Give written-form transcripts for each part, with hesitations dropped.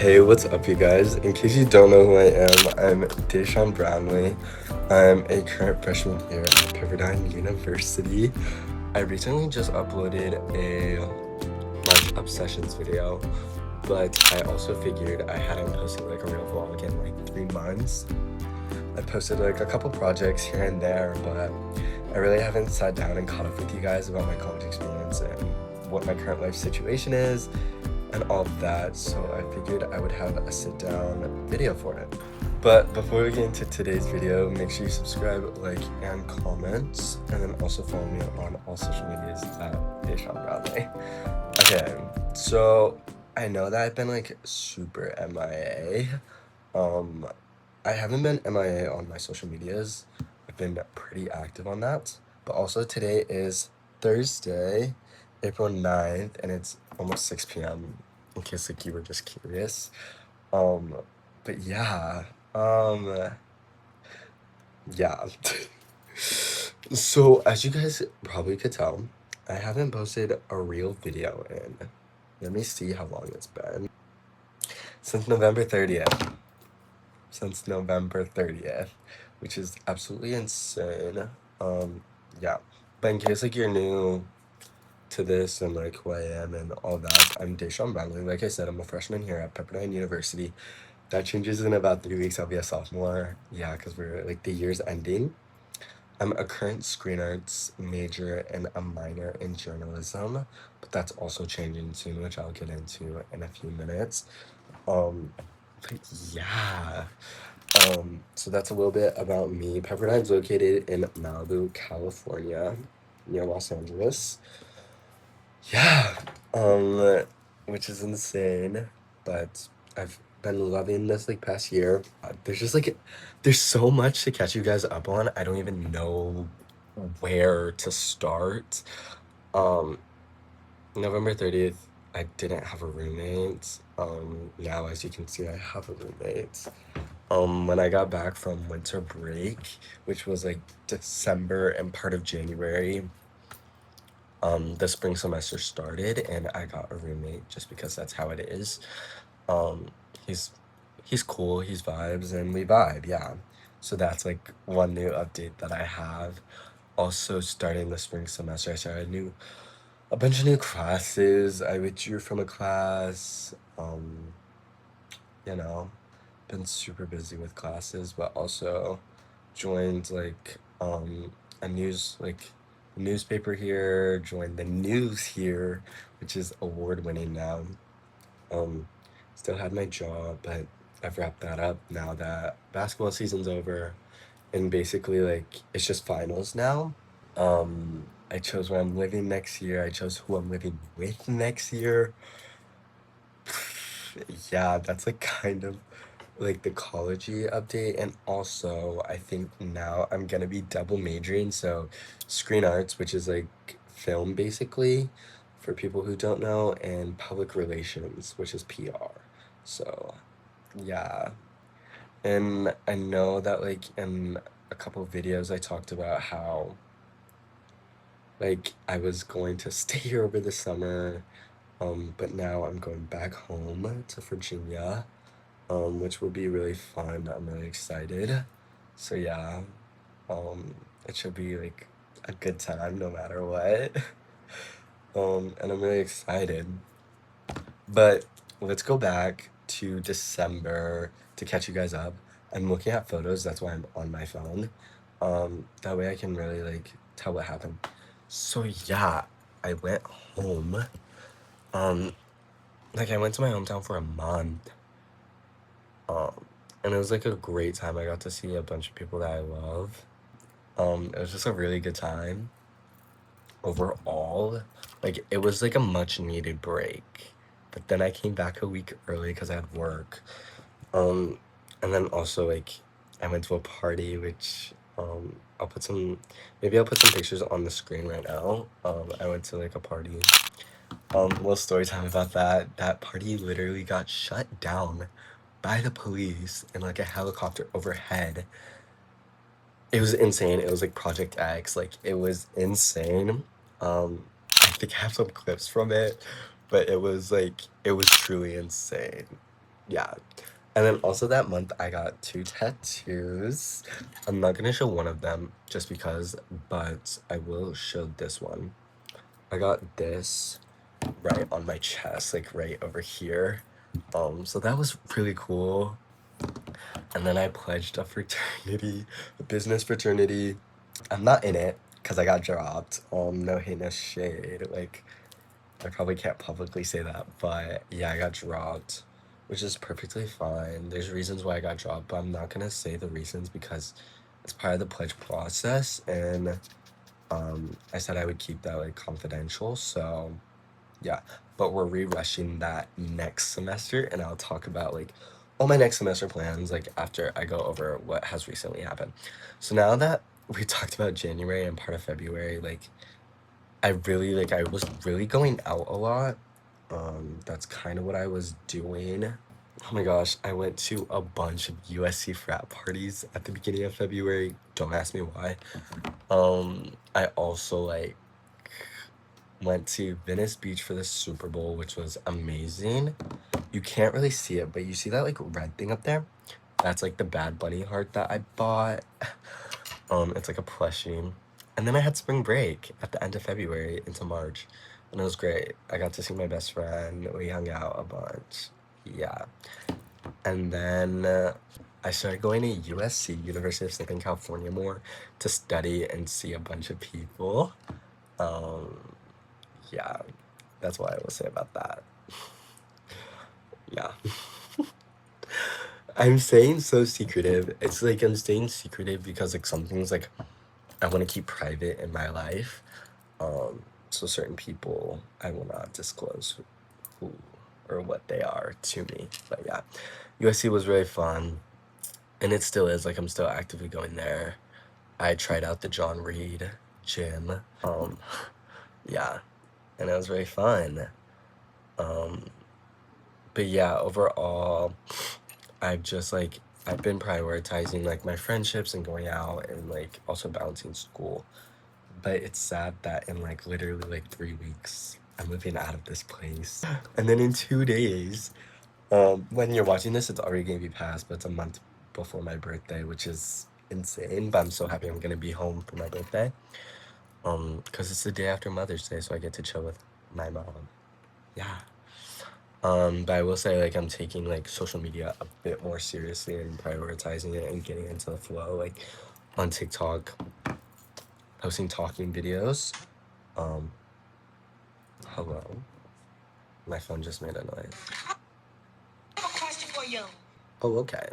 Hey, what's up, you guys? In case you don't know who I am, I'm Deshaun Brownlee. I'm a current freshman here at Pepperdine University. I recently just uploaded a March Obsessions video, but I also figured I hadn't posted like a real vlog in like 3 months. I posted like a couple projects here and there, but I really haven't sat down and caught up with you guys about my college experience and what my current life situation is and all of that, so I figured I would have a sit-down video for it. But before we get into today's video, make sure you subscribe, like, and comment, and then also follow me on all social medias at Deshaun Brownlee. Okay, so I know that I've been like super MIA. I haven't been MIA on my social medias. I've been pretty active on that. But also today is Thursday, April 9th, and it's almost 6 p.m. in case like you were just curious. But yeah. Yeah. So as you guys probably could tell, I haven't posted a real video in, let me see how long it's been. Since November 30th. Since November 30th, which is absolutely insane. Yeah. But in case like you're new to this and like who I am and all that, I'm Deshaun Brownlee. Like I said, I'm a freshman here at Pepperdine University. That changes in about 3 weeks. I'll be a sophomore. Yeah, because we're like the year's ending. I'm a current screen arts major and a minor in journalism, but that's also changing soon, which I'll get into in a few minutes. But yeah. So that's a little bit about me. Pepperdine's located in Malibu, California, near Los Angeles. Yeah, which is insane, but I've been loving this like past year. There's just like, there's so much to catch you guys up on. I don't even know where to start. Um, November 30th, I didn't have a roommate. Now as you can see, I have a roommate. When I got back from winter break, which was like December and part of January, the spring semester started and I got a roommate just because that's how it is. Um, he's he's cool, he's vibes, and we vibe, yeah. So that's like one new update that I have. Also, starting the spring semester, I started a bunch of new classes. I withdrew from a class. You know, been super busy with classes, but also joined like a newspaper here, joined the news here, which is award winning now. Um, Still had my job, but I've wrapped that up now that basketball season's over, and basically like it's just finals now. I chose where I'm living next year. I chose who I'm living with next year. Yeah, that's like kind of like the college-y update. And also, I think now I'm gonna be double majoring. So, screen arts, which is like film basically, for people who don't know, and public relations, which is PR. So, yeah. And I know that like in a couple of videos I talked about how like I was going to stay here over the summer, but now I'm going back home to Virginia, which will be really fun. I'm really excited. So yeah, it should be like a good time no matter what. And I'm really excited. But let's go back to December to catch you guys up. I'm looking at photos, that's why I'm on my phone. That way I can really like tell what happened. So yeah, I went home. Um, like I went to my hometown for a month. And it was like a great time. I got to see a bunch of people that I love. It was just a really good time overall. Like it was like a much needed break. But then I came back a week early because I had work. Um, and then also like I went to a party, which I'll put some pictures on the screen right now. I went to like a party. Little story time about that. That party literally got shut down by the police in like a helicopter overhead. It was insane. It was like Project X. Like it was insane. I think I have some clips from it, but it was truly insane. yeah. And then also that month I got 2 tattoos. I'm not gonna show one of them just because, but I will show this one. I got this right on my chest, like right over here. So that was really cool. And then I pledged a fraternity, a business fraternity. I'm not in it because I got dropped. No hate, no shade. Like, I probably can't publicly say that, but yeah, I got dropped, which is perfectly fine. There's reasons why I got dropped, but I'm not gonna say the reasons because it's part of the pledge process, and I said I would keep that like confidential. So yeah, but we're re-rushing that next semester, and I'll talk about like all my next semester plans like after I go over what has recently happened. So now that we talked about January and part of February, like I was really going out a lot. That's kind of what I was doing. Oh my gosh, I went to a bunch of USC frat parties at the beginning of February. Don't ask me why. I also like went to Venice Beach for the Super Bowl, which was amazing. You can't really see it, but you see that like red thing up there? That's like the Bad Bunny heart that I bought. It's like a plushie. And then I had spring break at the end of February into March, and it was great. I got to see my best friend. We hung out a bunch. Yeah. And then I started going to USC, University of Southern California, more to study and see a bunch of people. Um, yeah, that's what I will say about that. Yeah. I'm saying so secretive. It's like I'm staying secretive because like some things like I want to keep private in my life. Um, so certain people I will not disclose who or what they are to me. But yeah, USC was really fun, and it still is. Like I'm still actively going there. I tried out the John Reed gym. Yeah, and it was very fun. Um, but yeah, overall, I've just like I've been prioritizing like my friendships and going out and like also balancing school. But it's sad that in like literally like 3 weeks, I'm moving out of this place. And then in 2 days, when you're watching this, it's already gonna be past, but it's a month before my birthday, which is insane. But I'm so happy I'm gonna be home for my birthday. Because it's the day after Mother's Day, so I get to chill with my mom. Yeah. But I will say like I'm taking like social media a bit more seriously and prioritizing it and getting into the flow, like on TikTok, posting talking videos. Um, Hello. My phone just made a noise. I have a question for you. Oh, okay.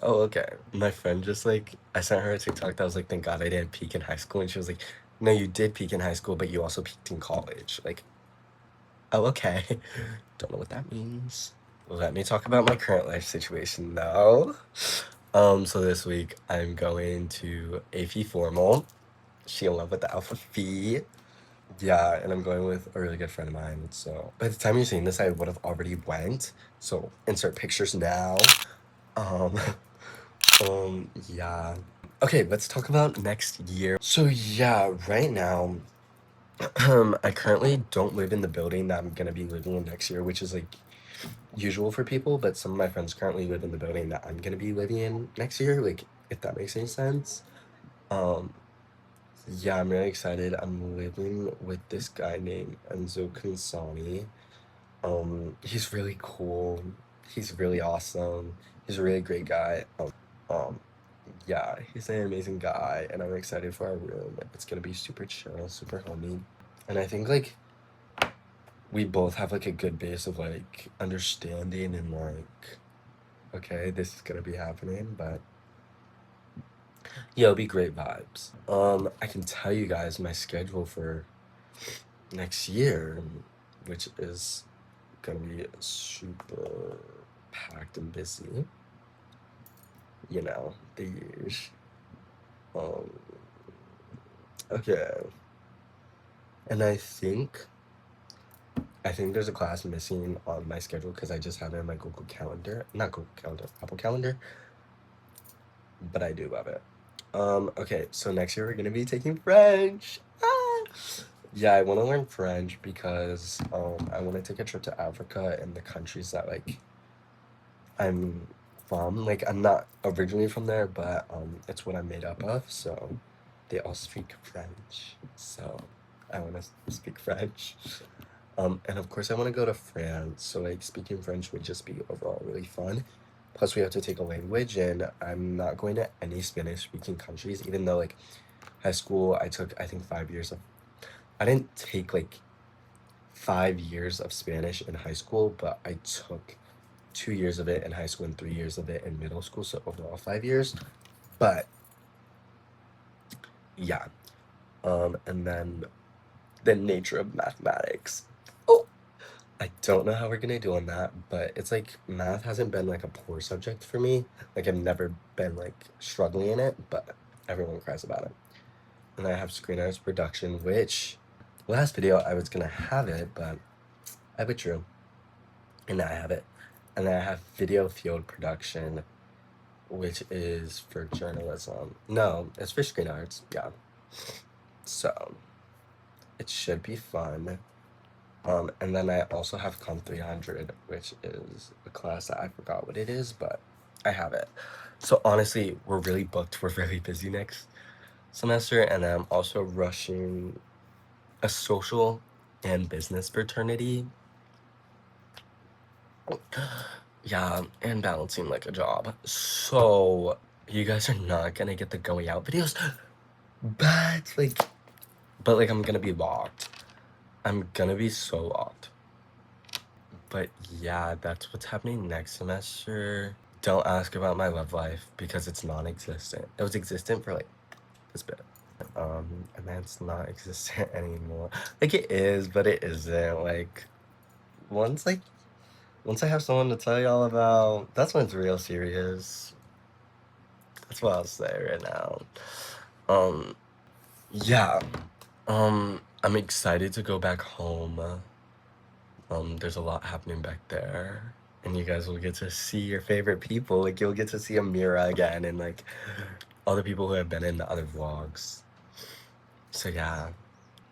Oh, okay. My friend just like I sent her a TikTok that was like, thank God I didn't peak in high school, and she was like, no, you did peak in high school, but you also peaked in college. Like, oh, okay. Don't know what that means. Let me talk about my current life situation now. So this week I'm going to AP Formal. She in love with the Alpha Phi. Yeah, and I'm going with a really good friend of mine. So by the time you're seeing this, I would have already went. So insert pictures now. Um, yeah. Okay, let's talk about next year. So yeah, right now, I currently don't live in the building that I'm gonna be living in next year, which is like usual for people, but some of my friends currently live in the building that I'm gonna be living in next year, like if that makes any sense. Um, yeah, I'm really excited. I'm living with this guy named Enzo Consani. He's really cool. He's really awesome. He's a really great guy. Um, yeah, he's an amazing guy, and I'm excited for our room. It's gonna be super chill, super homey, and I think like we both have like a good base of like understanding and like, okay, this is gonna be happening, but yeah, it'll be great vibes. I can tell you guys my schedule for next year, which is gonna be super packed and busy. You know, the years. Um, okay. And I think there's a class missing on my schedule because I just have it in my Google Calendar. Not Google Calendar, Apple Calendar, but I do love it. Okay, so next year we're gonna be taking French. Ah! Yeah, I want to learn French because I want to take a trip to Africa and the countries that like I'm from. Like, I'm not originally from there, but it's what I'm made up of. So they all speak French. So I want to speak French. And of course, I want to go to France. So like speaking French would just be overall really fun. Plus, we have to take a language, and I'm not going to any Spanish-speaking countries. Even though like high school, I took I think 5 years of. I didn't take like 5 years of Spanish in high school, but I took 2 years of it in high school and 3 years of it in middle school. So overall 5 years. But yeah. And then the nature of mathematics. Oh, I don't know how we're gonna do on that, but it's like math hasn't been like a poor subject for me. Like I've never been like struggling in it, but everyone cries about it. And I have screen arts production, which last video I was gonna have it, but I withdrew. And now I have it. And then I have video field production, which is for journalism. No, it's for screen arts, yeah. So it should be fun. And then I also have Com 300, which is a class that I forgot what it is, but I have it. So honestly, we're really booked. We're really busy next semester, and I'm also rushing a social and business fraternity. Yeah, and balancing like a job. So you guys are not gonna get the going out videos, but I'm gonna be locked. I'm gonna be so locked. But yeah, that's what's happening next semester. Don't ask about my love life because it's non-existent. It was existent for like this bit. And then it's not existent anymore. Like it is, but it isn't. Like once like once I have someone to tell y'all about, that's when it's real serious. That's what I'll say right now. Yeah. I'm excited to go back home. There's a lot happening back there. And you guys will get to see your favorite people. Like you'll get to see Amira again and like all the people who have been in the other vlogs. So yeah.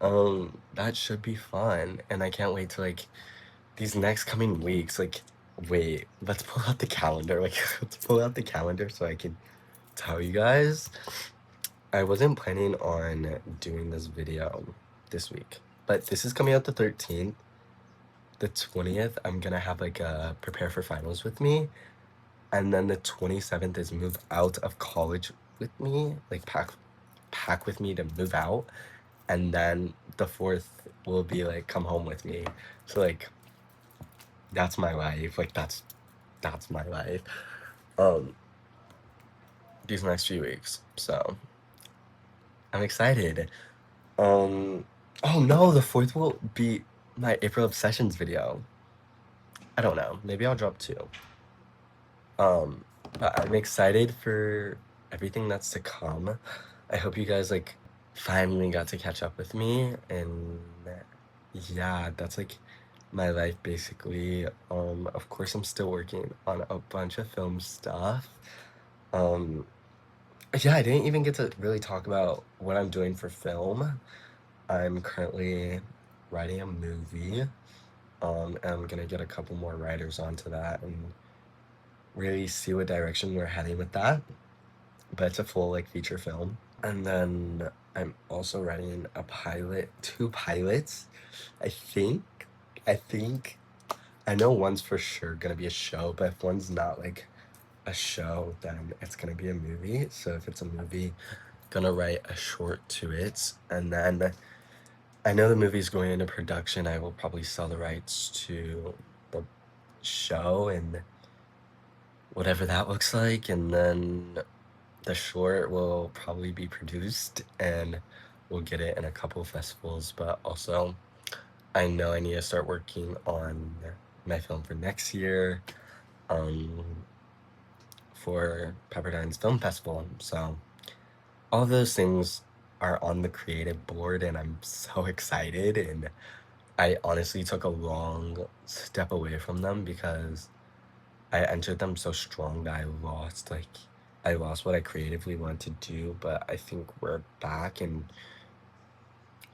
That should be fun. And I can't wait to like these next coming weeks. Like, wait, let's pull out the calendar. Like let's pull out the calendar so I can tell you guys. I wasn't planning on doing this video this week, but this is coming out the 13th. The 20th, I'm gonna have like a prepare for finals with me. And then the 27th is move out of college with me, like pack with me to move out. And then the 4th will be like come home with me. So like that's my life. Like that's my life. These next few weeks. So I'm excited. Oh no, the 4th will be my April Obsessions video. I don't know. Maybe I'll drop 2. But I'm excited for everything that's to come. I hope you guys like finally got to catch up with me, and yeah, that's like my life basically. Of course I'm still working on a bunch of film stuff. Yeah, I didn't even get to really talk about what I'm doing for film. I'm currently writing a movie. And I'm gonna get a couple more writers onto that and really see what direction we're heading with that. But it's a full like feature film. And then I'm also writing a pilot, 2 pilots. I think. I know one's for sure gonna be a show, but if one's not like a show, then it's gonna be a movie. So if it's a movie, gonna write a short to it. And then I know the movie's going into production. I will probably sell the rights to the show and whatever that looks like. And then the short will probably be produced and we'll get it in a couple of festivals. But also, I know I need to start working on my film for next year for Pepperdine's Film Festival. So all of those things are on the creative board and I'm so excited. And I honestly took a long step away from them because I entered them so strong that I lost what I creatively wanted to do. But I think we're back and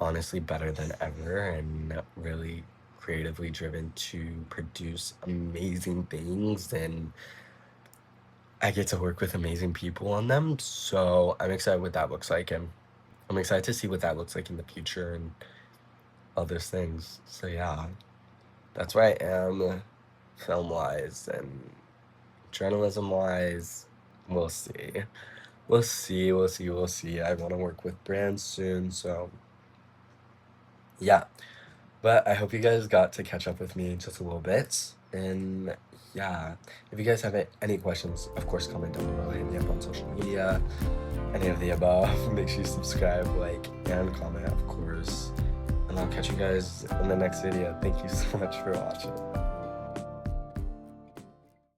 honestly better than ever and really creatively driven to produce amazing things, and I get to work with amazing people on them. So I'm excited what that looks like, and I'm excited to see what that looks like in the future and all those things. So yeah, that's where I am film wise and journalism wise. We'll see. We'll see. We'll see. We'll see. I want to work with brands soon. So yeah. But I hope you guys got to catch up with me just a little bit. And yeah, if you guys have any questions, of course, comment down below. Hit me up on social media, any of the above. Make sure you subscribe, like, and comment, of course. And I'll catch you guys in the next video. Thank you so much for watching.